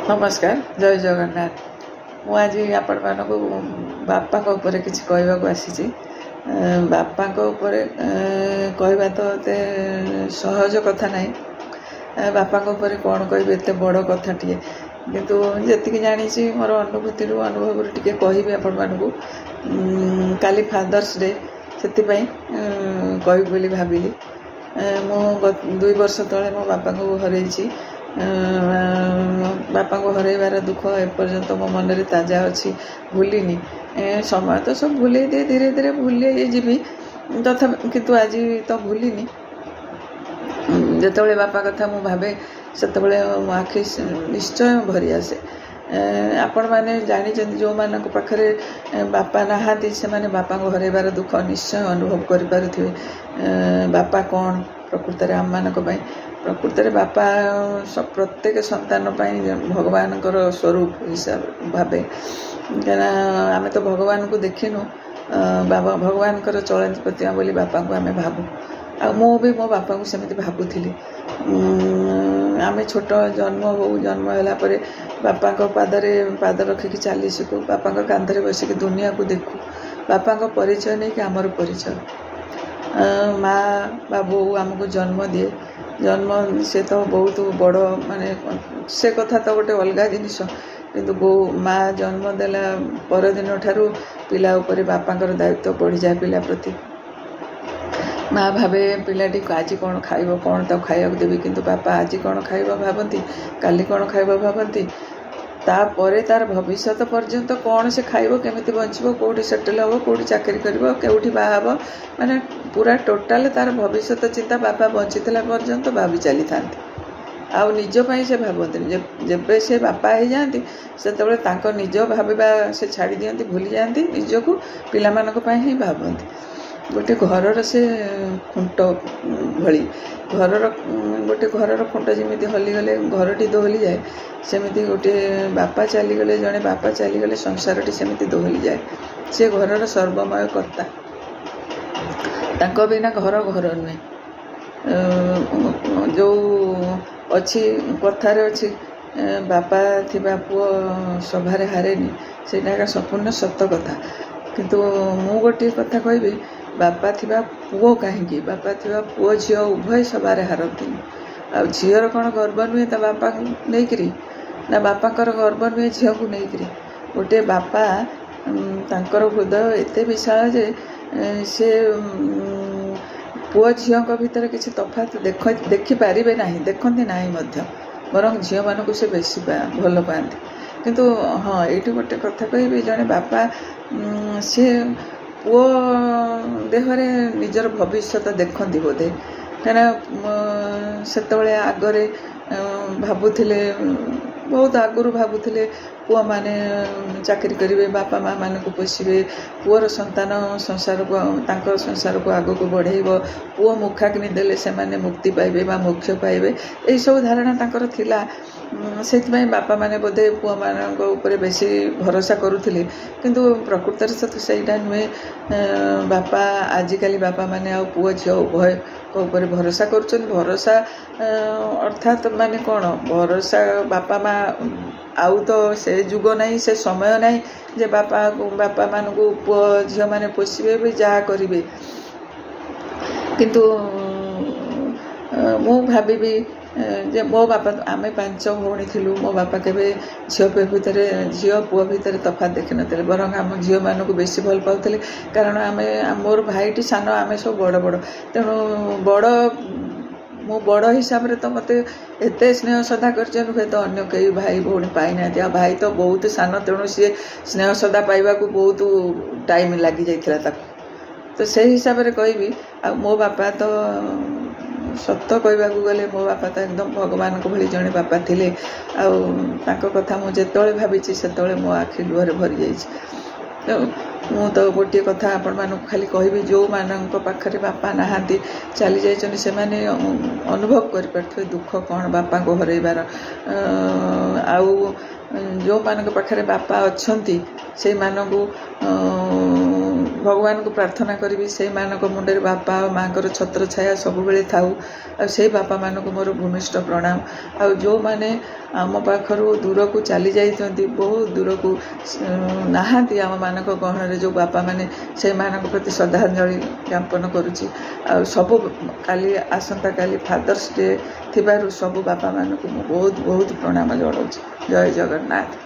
नमस्कार जय जगन्नाथ। मुझे आपण मानक बापा किसी कहवाक आसी बापा कहवा तो ये सहज कथा ना बापा कौन कह एत बड़ कथाटे किंतु जी जानी मोर अनुभूति अनुभव टे कहि आपण मानक काली फादर्स डे से कह बोली भाविली मु 2 वर्ष तले मो बापा को हरई बापा को हरइबार दुख एपर्यंत मो मन में ताजा अच्छी भूलिनी समय तो सब भूल दिए धीरे धीरे भूल जी तथा किंतु आज तो भूलिनी जिते बापा कथा मु भावे से मो आखि निश्चय भरी आसे आपण मैंने जानी जो मान पाखे बापा नहांती से माने बापा को हरइबार दुख निश्चय अनुभव करें बापा कौन प्रकृत में आम मान प्रकृत में बापा प्रत्येक संतान भगवान स्वरूप हिसाब भावे क्या आम तो भगवान को देखिनु बाबा भगवान चलती प्रतिमा बोली बापा को आम भावु आ मु भी मो बापा को सेमती भावुली आम छोट जन्म हो जन्म है बापा पाद रखिकी चली शिखु बापा कांधे बसिक दुनिया को देखू बापा परिचय नहीं कि आमर परिचय माँ बाबू आमको जन्म दिए जन्म से तो बहुत बड़ माने से कथा तो गोटे अलग जिनिस किंतु माँ जन्म देला परदिन ठारू पिला उपरे बापांकर दायित्व बढ़ी जाए पिला प्रति माँ भावे पिलाटी आज कौन खाइब कौन तो खाइबा देवी किंतु बापा आज कौन खाइबा भावती काली कौन खाइबा भावती तापर तार भविष्य पर्यंत कौन से खाइब केमिति बंचब कौटी सेटल हम कौटी चाकरी कर कौटी बाहब माने पूरा टोटाल तार भविष्य चिंता बापा बंचीला पर्यंत भावी चली था आउ निज से भावती जब से बापा हो जाती से निज भाविबा से छाड़ी दियंती भूली जाती निजको पिला ही भावती गोटे घर से खुंट भली घर गोटे घर खुंट जमी हलीगले घरटी दोहली जाए सेमती गोटे बापा चलीगले जड़े बापा चलीगले संसारटी सेमती दोहली जाए से घर सर्वमय कर्ता तांको बिना घर घर नुहे जो अच्छी कथार अच्छी बापा थिबा पुओ सभारे हारेनी से संपूर्ण सत कथा किंतु मु गोटे कथा कहबी बापा थिबा पुओ कहीं बापा थिबा पुओ झी उभय सबारे हारती आ झीर कौन गर्व नुहे ता बापा नहीं करी ना बापा गर्व नुहे झील को नहीं करी गोटे बापा तांकर हृदय एते विशाल जे से पुओ झील भितर किसी तफात देखिपारे ना देखती ना बरं झील मानक से बेसी भल पाती किंतु हाँ ये गोटे कथा कहि जड़े बापा से पुओ देहरे निजर भविष्य देखती बोधे कहीं से आगरे भावुले बहुत आगुरी भावुले पुओ माने चाकरी करेंगे बापा माँ मान को पोषे पुओर संतान संसार को संसार को आग को बढ़ेब पुओ मुखाग्नि देले से माने मुक्ति पाइबे बा मोक्ष पाइबे यही सब धारणा तांकर थिला से बापा माने बोधे पुओ मान ऊपर बेसी भरोसा करुले किंतु प्रकृत में सहीटा नुहे बापा आजिकली बापा माने आ पुओ झी उभय ऊपर भरोसा कर भरोसा अर्थात माने कौन भरोसा बापा माँ आउ तो से जुग नहीं से समय नहीं जे बापा मान को पुओ झी मैंने पोषे भी जहाँ करेंगे किंतु मु भावी जे मो बापा आम 5 भौणी थिलु मो बापा केबे झील भितर झील पुओ भितर तफात देखि नथिले बरं आम झील मानक बेसी भल पाउथिले कारण आम मोर भाईटी सान आम सब बड़ बड़ तेणु बड़ मो बड़ हिसाब से तो मत एत स्नेह श्रद्धा कर नुहे तो अन्य कई भाई भौणी पाई ना भाई तो बहुत सान तेणु सी स्नेह श्रद्धा पाइबा को बहुत टाइम लगी जाता तो से हिसाब से कहबी आ मो बापा तो सत कहवाक गले मो बापा तो एकदम भगवान को भली जड़े बापा थिले आउ कथा मुझे भावी से मो आखि लुहरे भरी जाइए मु तो गोटे कथा आपण मानक खाली कहबी जो मान पाखे बापा नहांती चली जाइछन से माने अनुभव कर पारथि दुख कौन बापा को हरइबार आउ जो मान पाखे बापा अच्छी से मानक भगवान को प्रार्थना करी से मानक मुंडे बापा माँ को छत्र छाया सब बेले थाऊ आ से बापा मान को मोर भूमिष्ठ प्रणाम आ जो माने ଆମ ପାଖରୁ ଦୂରକୁ ଚାଲି ଯାଇଛନ୍ତି, ବହୁତ ଦୂରକୁ ନାହାନ୍ତି ଆମମାନଙ୍କ ଗହଣରେ ଯେଉଁ ବାପାମାନେ, ସେଇମାନଙ୍କ ପ୍ରତି ଶ୍ରଦ୍ଧାଞ୍ଜଳି ଜ୍ଞାପନ କରୁଛି। ଆଉ ସବୁ ଆସନ୍ତାକାଲି ଫାଦର୍ସ ଡେ ଥିବାରୁ ସବୁ ବାପାମାନଙ୍କୁ ମୁଁ ବହୁତ ବହୁତ ପ୍ରଣାମ ଜଣାଉଛି। ଜୟ ଜଗନ୍ନାଥ।